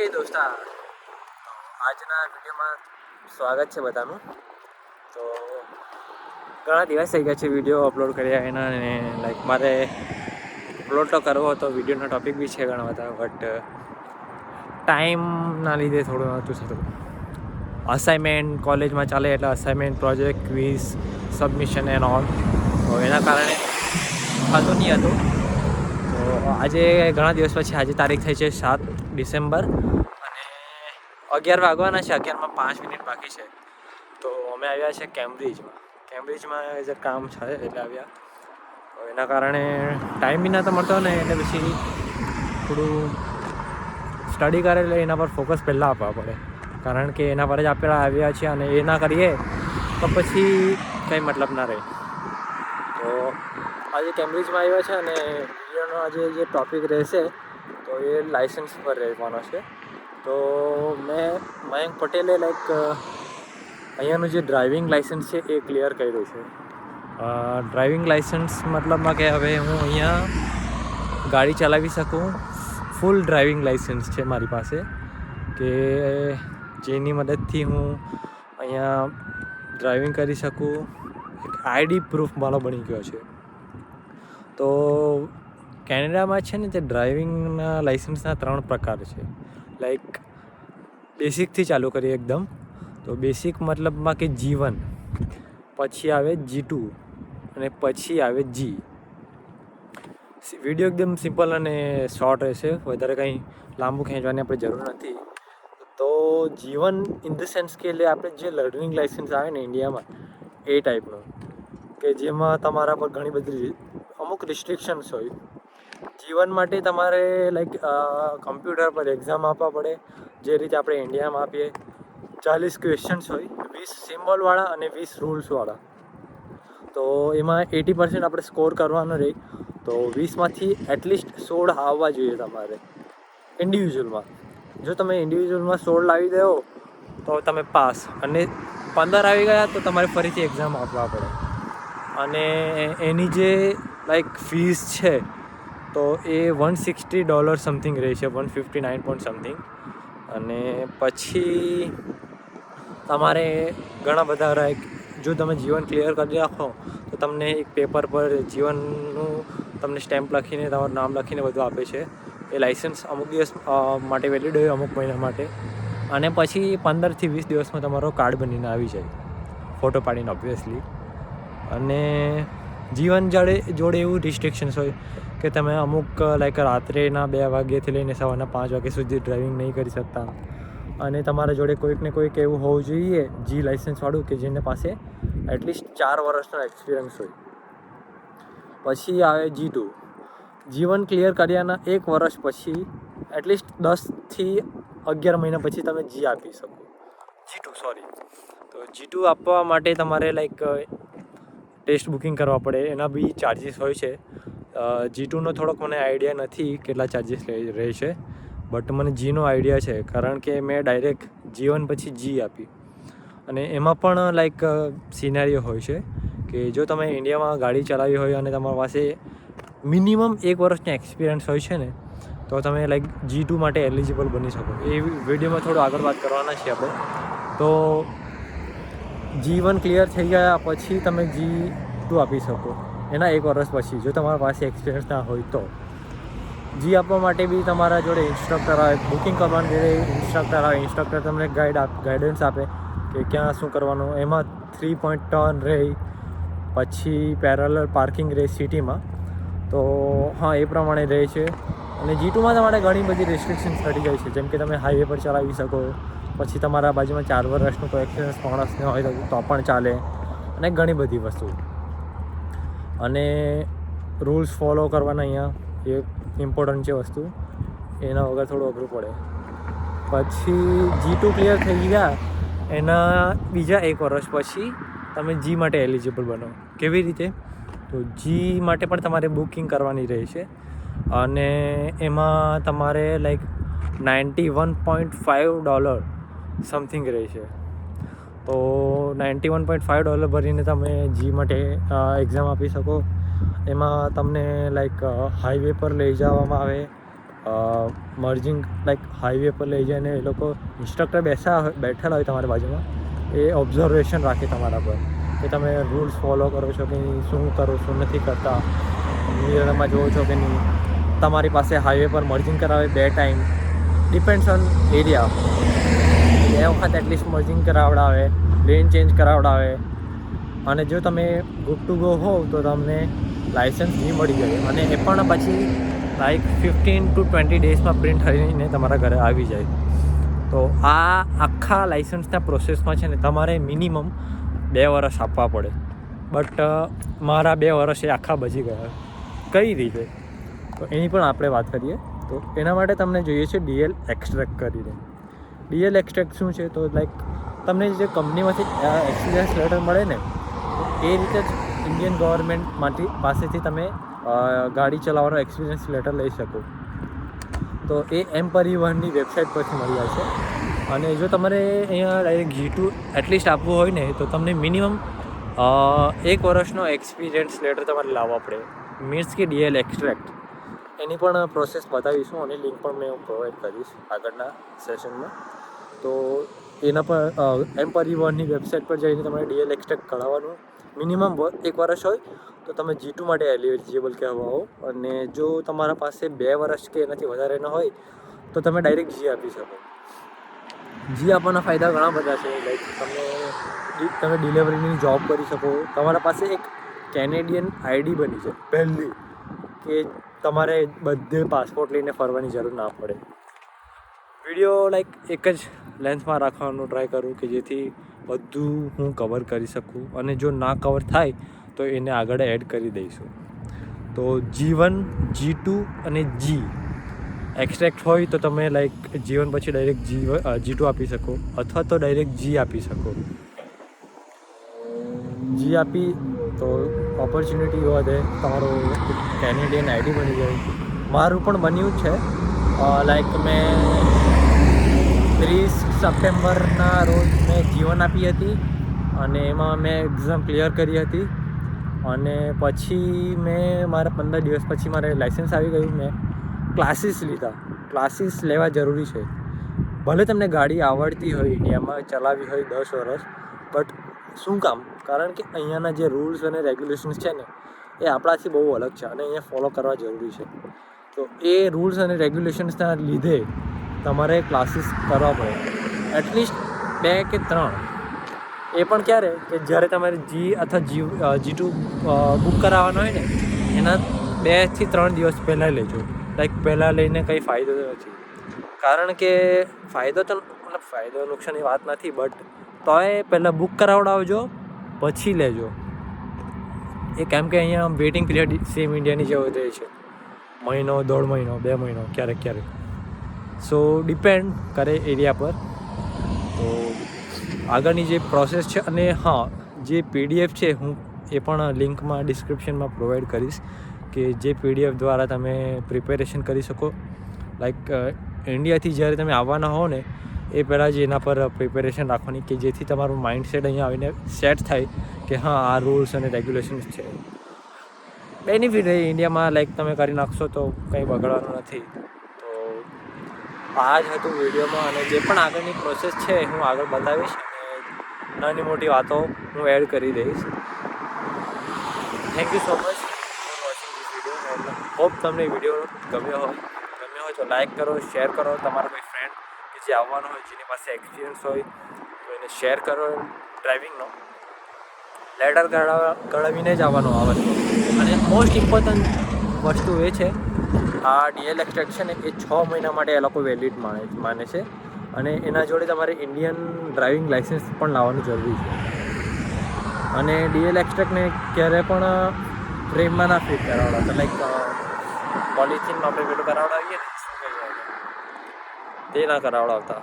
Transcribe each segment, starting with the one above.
હે દોસ્તા, આજના વિડીયોમાં સ્વાગત છે બધાનું. તો ઘણા દિવસ થઈ ગયા છે વિડીયો અપલોડ કર્યા એના, અને લાઈક મારે અપલોડ તો કરવો હતો. વિડીયોનો ટૉપિક બી છે ઘણા બધા, બટ ટાઈમના લીધે થોડું નહોતું થતું. અસાઇનમેન્ટ કોલેજમાં ચાલે એટલે assignment, project, quiz, submission and all, તો એના કારણે થતું નહીં હતું. તો આજે ઘણા દિવસ પછી આજે તારીખ થઈ છે 7 ડિસેમ્બર અને 11 વાગવાના છે. 11:05 બાકી છે. તો અમે આવ્યા છે કેમ્બ્રિજમાં એઝ અ કામ છે એટલે આવ્યા. તો એના કારણે ટાઈમ બી નહોતો મળતો ને, એટલે પછી થોડું સ્ટડી કરે એટલે એના પર ફોકસ પહેલાં આપવા પડે, કારણ કે એના પર જ આપણે આવ્યા છીએ અને એ ના કરીએ તો પછી કંઈ મતલબ ના રહે. તો આજે કેમ્બ્રિજમાં આવ્યા છે અને વિડીયોનો આજે જે ટૉપિક રહેશે તો એ લાઇસન્સ પર રહેવાનો છે. તો મયંક પટેલે લાઈક અહીંયાનું જે ડ્રાઇવિંગ લાઇસન્સ છે એ ક્લિયર કર્યું છે. ડ્રાઇવિંગ લાઇસન્સ મતલબમાં કે હવે હું અહીંયા ગાડી ચલાવી શકું. ફૂલ ડ્રાઇવિંગ લાઇસન્સ છે મારી પાસે, કે જેની મદદથી હું અહીંયા ડ્રાઇવિંગ કરી શકું. એક આઈડી પ્રૂફ મારો બની ગયો છે. તો કેનેડામાં છે ને તે ડ્રાઇવિંગના લાઇસન્સના 3 પ્રકાર છે. લાઈક બેસિકથી ચાલુ કરીએ એકદમ. તો બેસિક મતલબમાં કે G1, પછી આવે G2 અને પછી આવે G. વિડીયો એકદમ સિમ્પલ અને શોર્ટ રહેશે, વધારે કંઈ લાંબુ ખેંચવાની આપણે જરૂર નથી. તો G1 ઇન ધ સેન્સ કે એટલે આપણે જે લર્નિંગ લાઇસન્સ આવે ને ઇન્ડિયામાં એ ટાઈપનું, કે જેમાં તમારા પર ઘણી બધી અમુક રિસ્ટ્રિક્શન્સ હોય. G1 માટે તમારે લાઈક કમ્પ્યુટર પર એક્ઝામ આપવા પડે, જે રીતે આપણે ઇન્ડિયામાં આપીએ. 40 ક્વેશ્ચન્સ હોય, 20 સિમ્બોલવાળા અને 20 રૂલ્સવાળા. તો એમાં 80% આપણે સ્કોર કરવાનો રહે. તો 20માંથી એટલીસ્ટ 16 આવવા જોઈએ તમારે ઇન્ડિવિજ્યુઅલમાં. જો તમે ઇન્ડિવિજ્યુઅલમાં 16 લાવી દો તો તમે પાસ, અને 15 આવી ગયા તો તમારે ફરીથી એક્ઝામ આપવા પડે. અને એની જે લાઈક ફીસ છે તો એ $160 સમથિંગ રહે છે, 159 પોઈન્ટ સમથિંગ. અને પછી તમારે ઘણા બધા લાઈક જો તમે G1 ક્લિયર કરી રાખો તો તમને એક પેપર પર G1નું તમને સ્ટેમ્પ લખીને, તમારું નામ લખીને બધું આપે છે. એ લાઇસન્સ અમુક દિવસ માટે વેલિડ હોય, અમુક મહિના માટે. અને પછી 15થી 20 દિવસમાં તમારો કાર્ડ બનીને આવી જાય, ફોટો પાડીને ઓબ્વિયસલી. અને G1 જોડે એવું રિસ્ટ્રિક્શન્સ હોય કે તમે અમુક લાઈક રાત્રેના 2 વાગ્યાથી લઈને સવારના 5 વાગ્યા સુધી ડ્રાઇવિંગ નહીં કરી શકતા. અને તમારા જોડે કોઈક ને કોઈક એવું હોવું જોઈએ G લાઇસન્સવાળું, કે જેને પાસે એટલીસ્ટ 4 વર્ષનો એક્સપિરિયન્સ હોય. પછી આવે G2. G1 ક્લિયર કર્યાના 1 વર્ષ પછી એટલીસ્ટ 10થી 11 મહિના પછી તમે G આપી શકો. તો G2 આપવા માટે તમારે લાઈક ટેસ્ટ બુકિંગ કરવા પડે, એના બી ચાર્જીસ હોય છે. G2નો થોડોક મને આઈડિયા નથી કેટલા ચાર્જીસ રહે છે, બટ મને Gનો આઈડિયા છે, કારણ કે મેં ડાયરેક્ટ G1 પછી G આપી. અને એમાં પણ લાઈક સિનેરિયો હોય છે કે જો તમે ઇન્ડિયામાં ગાડી ચલાવી હોય અને તમારી પાસે મિનિમમ 1 વર્ષનો એક્સપિરિયન્સ હોય છે ને, તો તમે લાઈક G2 માટે એલિજિબલ બની શકો. એ વિડીયોમાં થોડું આગળ વાત કરવાના છીએ આપણે. તો G1 ક્લિયર થઈ ગયા પછી તમે G2 આપી શકો એના 1 વર્ષ પછી, જો તમારા પાસે એક્સપિરિયન્સ ના હોય તો. G આપવા માટે બી તમારા જોડે ઇન્સ્ટ્રક્ટર આવે, બુકિંગ કરવાની જોડે ઇન્સ્ટ્રક્ટર આવે. ઇન્સ્ટ્રક્ટર તમને ગાઈડન્સ આપે કે ક્યાં શું કરવાનું. એમાં 3 પોઈન્ટ ટર્ન રહે, પછી પેરેલલ પાર્કિંગ રહે સિટીમાં. તો હા, એ પ્રમાણે રહે છે. અને G2માં તમારે ઘણી બધી રિસ્ટ્રિક્શન્સ ઘટી જાય છે, જેમ કે તમે હાઈવે પર ચલાવી શકો, પછી તમારા બાજુમાં 4 વર્ષનો કોઈ એક્સપિરિયન્સ માણસને હોય તો પણ ચાલે, અને ઘણી બધી વસ્તુ. અને રૂલ્સ ફોલો કરવાના અહીંયા એ ઇમ્પોર્ટન્ટ છે વસ્તુ, એના વગર થોડું અઘરું પડે. પછી G2 ક્લિયર થઈ ગયા એના બીજા 1 વર્ષ પછી તમે G માટે એલિજિબલ બનો. કેવી રીતે? તો G માટે પણ તમારે બુકિંગ કરવાની રહે છે, અને એમાં તમારે લાઈક $91.5 સમથિંગ રહે છે. તો $91.5 ભરીને તમે G માટે એક્ઝામ આપી શકો. એમાં તમને લાઈક હાઈવે પર લઈ જવામાં આવે, મર્જિંગ લાઈક હાઈવે પર લઈ જઈને એ લોકો ઇન્સ્ટ્રક્ટર બેઠેલા હોય તમારી બાજુમાં, એ ઓબ્ઝર્વેશન રાખે તમારા પર કે તમે રૂલ્સ ફોલો કરો છો કે નહીં, શું કરો શું નથી કરતા, મિરરમાં જોવો છો કે નહીં. તમારી પાસે હાઈવે પર મર્જિંગ કરાવે 2 ટાઈમ, ડિપેન્ડ્સ ઓન એરિયા. 2 વખત એટલીસ્ટ મર્જિંગ કરાવડાવે, લેન ચેન્જ કરાવડાવે. અને જો તમે ગુડ ટુ ગો હોવ તો તમને લાઇસન્સ બી મળી જાય, અને એ પણ પછી લાઈક 15 to 20 ડેઝમાં પ્રિન્ટ થઈને તમારા ઘરે આવી જાય. તો આ આખા લાઇસન્સના પ્રોસેસમાં છે ને તમારે મિનિમમ 2 વર્ષ આપવા પડે. બટ મારા 2 વર્ષ એ આખા બચી ગયા. કઈ રીતે? તો એની પણ આપણે વાત કરીએ. તો એના માટે તમને જોઈએ છે DL એક્સ્ટ્રેક્ટ કરીને. DL એક્સ્ટ્રેક્ટ શું છે? તો લાઈક તમને જે કંપનીમાંથી એક્સપિરિયન્સ લેટર મળે ને, તો એ રીતે જ ઇન્ડિયન ગવર્મેન્ટમાંથી પાસેથી તમે ગાડી ચલાવવાનો એક્સપિરિયન્સ લેટર લઈ શકો. તો એ એમ પરિવહનની વેબસાઇટ પરથી મળી જાય છે. અને જો તમારે અહીંયા ડાયરેક્ટ G2 એટલીસ્ટ આપવું હોય ને, તો તમને મિનિમમ 1 વર્ષનો એક્સપિરિયન્સ લેટર તમારે લાવવા પડે. મીન્સ કે DL એક્સ્ટ્રેક્ટ. એની પણ પ્રોસેસ બતાવીશું અને લિંક પણ મેં પ્રોવાઈડ કરીશ આગળના સેશનમાં. તો એના પર એમ પરિવહનની વેબસાઇટ પર જઈને તમારે DL એક્સ્ટ્રેક્ટ કઢાવવાનું. મિનિમમ 1 વર્ષ હોય તો તમે G2 માટે એલિજિબલ કહેવાઓ. અને જો તમારા પાસે 2 વર્ષ કે એનાથી વધારે ન હોય તો તમે ડાયરેક્ટ G આપી શકો. G આપવાના ફાયદા ઘણા બધા છે. લાઈક તમે ડિલિવરીની જોબ કરી શકો. તમારા પાસે એક કેનેડિયન ID બની છે પહેલી, કે તમારે બધે પાસપોર્ટ લઈને ફરવાની જરૂર ના પડે. વિડીયો લાઈક એક જ લેન્થમાં રાખવાનું ટ્રાય કરું કે જેથી બધું હું કવર કરી શકું. અને જો ના કવર થાય તો એને આગળ એડ કરી દઈશું. તો G1, G2 અને G એક્સ્ટ્રેક્ટ હોય તો તમે લાઈક G1 પછી ડાયરેક્ટ G2 આપી શકો, અથવા તો ડાયરેક્ટ G આપી શકો. G આપી તો ઓપોર્ચ્યુનિટી વધે, તમારો કેનેડિયન ID બની જાય. મારું પણ બન્યું જ છે. લાઈક મેં 30 સપ્ટેમ્બરના રોજ મેં G1 આપી હતી, અને એમાં મેં એક્ઝામ ક્લિયર કરી હતી. અને પછી મેં મારા 15 દિવસ પછી મારે લાઇસન્સ આવી ગયું. મેં ક્લાસીસ લીધા. ક્લાસીસ લેવા જરૂરી છે. ભલે તમને ગાડી આવડતી હોય, ઇન્ડિયામાં ચલાવી હોય 10 વર્ષ, બટ શું કામ? કારણ કે અહીંયાના જે રૂલ્સ અને રેગ્યુલેશન્સ છે ને, એ આપણાથી બહુ અલગ છે અને અહીંયા ફોલો કરવા જરૂરી છે. તો એ રૂલ્સ અને રેગ્યુલેશન્સના લીધે તમારે ક્લાસીસ કરવા પડે, એટલીસ્ટ 2 કે 3. એ પણ ક્યારે? કે જ્યારે તમારે G અથવા G2 બુક કરાવવાનો હોય ને, એના 2 થી 3 દિવસ પહેલાં લેજો. લાઈક પહેલાં લઈને કંઈ ફાયદો નથી. કારણ કે ફાયદો નુકસાનની વાત નથી, બટ તોય પહેલાં બુક કરાવડાવજો પછી લેજો. એ કેમ કે અહીંયા વેઇટિંગ પીરિયડ સેમ ઇન્ડિયાની જેવો રહે છે, 1 મહિનો, 1.5 મહિનો, 2 મહિનો, ક્યારેક. સો ડિપેન્ડ કરે એરિયા પર. તો આગળની જે પ્રોસેસ છે, અને હા, જે PDF છે હું એ પણ લિંકમાં ડિસ્ક્રિપ્શનમાં પ્રોવાઈડ કરીશ, કે જે PDF દ્વારા તમે પ્રિપેરેશન કરી શકો. લાઈક ઇન્ડિયાથી જ્યારે તમે આવવાના હો ને, એ પહેલાં જ એના પર પ્રિપેરેશન રાખવાની, કે જેથી તમારું માઇન્ડસેટ અહીંયા આવીને સેટ થાય કે હા, આ રૂલ્સ અને રેગ્યુલેશન્સ છે. બેનિફિટ રહે ઇન્ડિયામાં, લાઈક તમે કરી નાખશો તો કંઈ બગડવાનું નથી. તો આ જ હતું વિડીયોમાં. અને જે પણ આગળની પ્રોસેસ છે હું આગળ બતાવીશ, અને નાની મોટી વાતો હું એડ કરી દઈશ. Thank you so much for watching this video. Hope તમને વિડીયો ગમ્યો હોય તો લાઈક કરો, શેર કરો. તમારો કોઈ ફ્રેન્ડ કે જે આવવાનો હોય, જેની પાસે એક્સપિરિયન્સ હોય, તો એને શેર કરો ડ્રાઇવિંગનો. લેટર કઢાવીને જ આવવાનો આ વસ્તુ. અને મોસ્ટ ઇમ્પોર્ટન્ટ વસ્તુ એ છે, આ DL એક્સ્ટ્રેક્ટ છે ને, એ 6 મહિના માટે એ લોકો વેલિડ માને છે. અને એના જોડે તમારે ઇન્ડિયન ડ્રાઇવિંગ લાઇસન્સ પણ લાવવાનું જરૂરી છે. અને DL એક્સ્ટ્રેક્ટને ક્યારે પણ ફ્રેમમાં ના ફિટ કરાવડાવતા. લાઈક પોલિથીનમાં આપણે પેલું કરાવડાવીએ ને, શું કહીએ, તે ના કરાવડાવતા.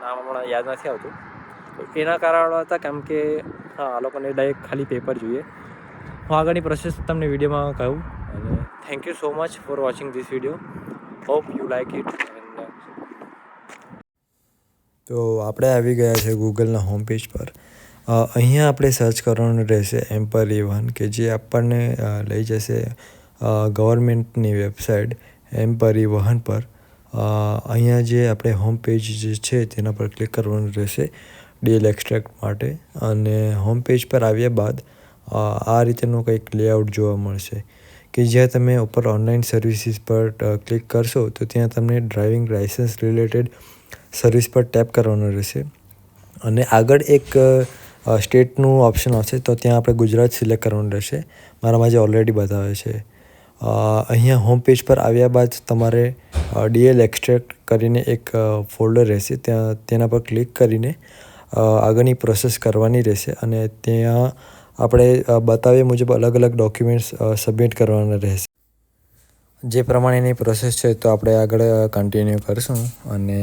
નામ હમણાં યાદ નથી આવતું. તો એ ના કરાવડાવતા, કેમ કે હા, આ લોકોને ડાયરેક્ટ ખાલી પેપર જોઈએ. હું આગળની પ્રોસેસ તમને વિડીયોમાં કહું. અને thank you so much for watching this video. Hope you like it. તો આપણે આવી ગયા છે ગૂગલના હોમ પેજ પર. અહીંયા આપણે સર્ચ કરવાનું રહેશે એમ પરિવહન, કે જે આપણને લઈ જશે ગવર્મેન્ટની વેબસાઇટ એમ પરિવહન પર. અહીંયા જે આપણે હોમ પેજ જે છે તેના પર ક્લિક કરવાનું રહેશે DL એક્સ્ટ્રેક્ટ માટે. અને હોમ પેજ પર આવ્યા બાદ આ રીતેનું કંઈક લેઆઉટ જોવા મળશે કે જ્યાં તમે ઉપર ઓનલાઈન સર્વિસીસ પર ક્લિક કરશો તો ત્યાં તમને ડ્રાઇવિંગ લાઇસન્સ રિલેટેડ સર્વિસ પર ટેપ કરવાનું રહેશે. અને આગળ એક સ્ટેટનું ઓપ્શન આવશે તો ત્યાં આપણે ગુજરાત સિલેક્ટ કરવાનું રહેશે. મારામાં જે ઓલરેડી બતાવે છે. અહીંયા હોમ પેજ પર આવ્યા બાદ તમારે DL એક્સ્ટ્રેક્ટ કરીને એક ફોલ્ડર રહેશે, ત્યાં તેના પર ક્લિક કરીને આગળની પ્રોસેસ કરવાની રહેશે. અને ત્યાં આપણે બતાવ્યા મુજબ અલગ અલગ ડોક્યુમેન્ટ્સ સબમિટ કરવાના રહેશે. જે પ્રમાણેની પ્રોસેસ છે તો આપણે આગળ કન્ટિન્યુ કરીશું. અને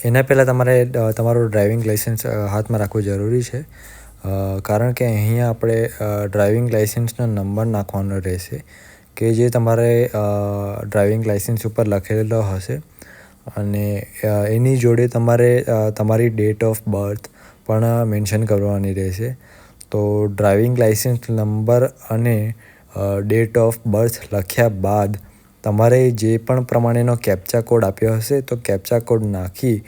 એના પહેલાં તમારે તમારું ડ્રાઇવિંગ લાઇસન્સ હાથમાં રાખવું જરૂરી છે, કારણ કે અહીંયા આપણે ડ્રાઇવિંગ લાઇસન્સનો નંબર નાખવાનો રહેશે કે જે તમારે ડ્રાઇવિંગ લાઇસન્સ ઉપર લખેલો હશે. અને એની જોડે તમારે તમારી ડેટ ઓફ બર્થ પણ મેન્શન કરવાની રહેશે. તો ડ્રાઇવિંગ લાઇસન્સ નંબર અને ડેટ ઓફ બર્થ લખ્યા બાદ તમારે જે પણ પ્રમાણેનો કેપ્ચા કોડ આપ્યો હશે તો કેપ્ચા કોડ નાખી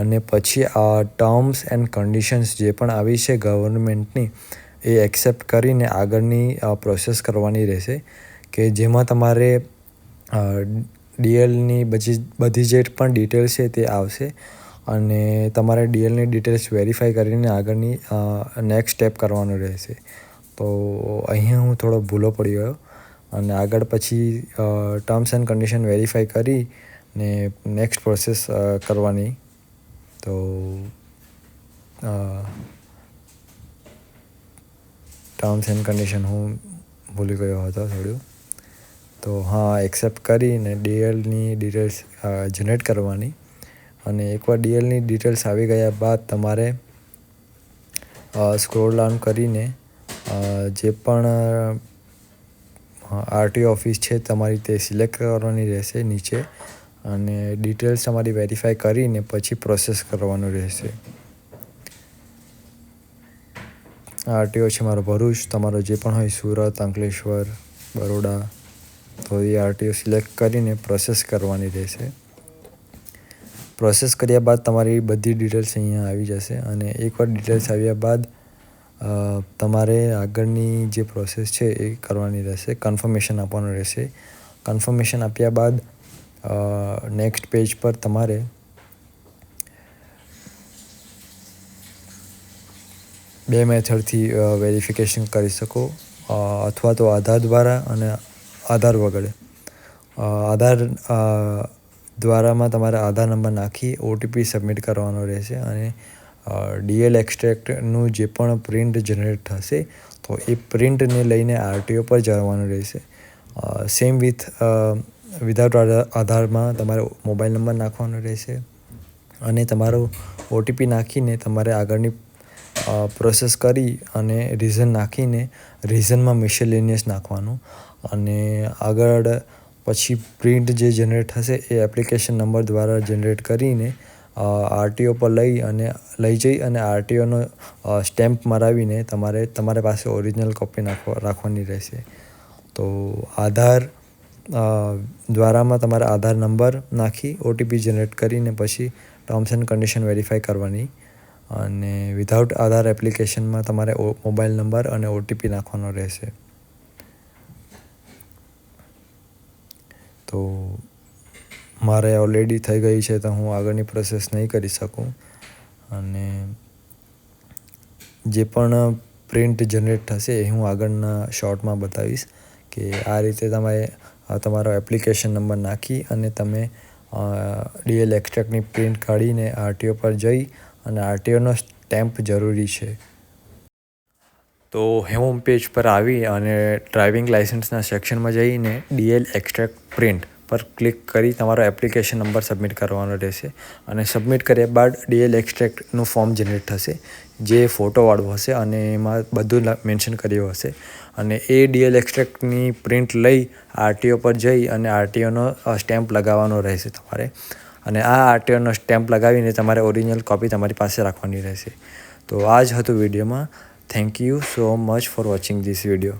અને પછી આ ટર્મ્સ એન્ડ કન્ડિશન્સ જે પણ આવી છે ગવર્મેન્ટની એ એક્સેપ્ટ કરીને આગળની પ્રોસેસ કરવાની રહેશે કે જેમાં તમારે DLની બધી જે પણ ડિટેલ્સ છે તે આવશે. અને તમારે DLની ડિટેલ્સ વેરીફાઈ કરીને આગળની નેક્સ્ટ સ્ટેપ કરવાનું રહેશે. તો અહીંયા હું થોડો ભૂલો પડી ગયો અને આગળ પછી ટર્મ્સ એન્ડ કન્ડિશન વેરીફાઈ કરી ને નેક્સ્ટ પ્રોસેસ કરવાની. તો ટર્મ્સ એન્ડ કન્ડિશન હું ભૂલી ગયો હતો થોડું. તો એક્સેપ્ટ કરીને DLની ડિટેલ્સ જનરેટ કરવાની. અને એકવાર DLની ડિટેલ્સ આવી ગયા બાદ તમારે સ્ક્રોલ ડાઉન કરીને જે પણ RTO ઓફિસ છે તમારી તે સિલેક્ટ કરવાની રહેશે નીચે. અને ડિટેલ્સ તમારી વેરીફાઈ કરીને પછી પ્રોસેસ કરવાનું રહેશે. RTO છે મારો ભરૂચ, તમારો જે પણ હોય સુરત, અંકલેશ્વર, બરોડા, તો એ RTO સિલેક્ટ કરીને પ્રોસેસ કરવાની રહેશે. પ્રોસેસ કર્યા બાદ તમારી બધી ડિટેલ્સ અહીંયા આવી જશે. અને એકવાર ડિટેલ્સ આવ્યા બાદ તમારે આગળની જે પ્રોસેસ છે એ કરવાની રહેશે, કન્ફર્મેશન આપવાનું રહેશે. કન્ફર્મેશન આપ્યા બાદ નેક્સ્ટ પેજ પર તમારે બે મેથડથી વેરિફિકેશન કરી શકો, અથવા તો આધાર દ્વારા અને આધાર વગર. આધાર દ્વારામાં તમારે આધાર નંબર નાખી OTP સબમિટ કરવાનો રહેશે. અને DL એક્સ્ટ્રેક્ટનું જે પણ પ્રિન્ટ જનરેટ થશે તો એ પ્રિન્ટને લઈને RTO પર જવાનું રહેશે. સેમ વિધાઉટ આધારમાં તમારે મોબાઈલ નંબર નાખવાનો રહેશે અને તમારો OTP નાખીને તમારે આગળની પ્રોસેસ કરી અને રીઝન નાખીને રીઝનમાં મિસેલેનિયસ નાખવાનું. અને આગળ પછી પ્રિન્ટ જે જનરેટ થશે એ એપ્લિકેશન નંબર દ્વારા જનરેટ કરીને RTO પર લઈ જઈ અને RTOનો સ્ટેમ્પ મરાવીને તમારી પાસે ઓરિજિનલ કોપી રાખવાની રહેશે. તો આધાર દ્વારામાં તમારે આધાર નંબર નાખી OTP જનરેટ કરીને પછી ટર્મ્સ એન્ડ કન્ડિશન વેરીફાઈ કરવાની. અને વિધાઉટ આધાર એપ્લિકેશનમાં તમારે મોબાઈલ નંબર અને OTP નાખવાનો રહેશે. તો મારે ઓલરેડી થઈ ગઈ છે તો હું આગળની પ્રોસેસ નહીં કરી શકું. અને જે પણ પ્રિન્ટ જનરેટ થશે એ હું આગળના શોર્ટમાં બતાવીશ કે આ રીતે તમારો એપ્લિકેશન નંબર નાખી અને તમે DL એક્સ્ટ્રેક્ટની પ્રિન્ટ કાઢીને RTO પર જઈ અને RTOનો સ્ટેમ્પ જરૂરી છે. તો હોમ પેજ પર આવી અને ડ્રાઇવિંગ લાઇસન્સના સેક્શનમાં જઈને DL એક્સ્ટ્રેક્ટ પ્રિન્ટ પર ક્લિક કરી તમારો એપ્લિકેશન નંબર સબમિટ કરવાનો રહેશે. અને સબમિટ કર્યા બાદ DL એક્સ્ટ્રેક્ટનું ફોર્મ જનરેટ થશે જે ફોટોવાળું હશે અને એમાં બધું મેન્શન કર્યું હશે. અને એ DL એક્સ્ટ્રેક્ટની પ્રિન્ટ લઈ RTO પર જઈ અને RTOનો સ્ટેમ્પ લગાવવાનો રહેશે તમારે. અને આ RTOનો સ્ટેમ્પ લગાવીને તમારે ઓરિજિનલ કોપી તમારી પાસે રાખવાની રહેશે. તો આ જ હતું વિડીયોમાં. Thank you so much for watching this video.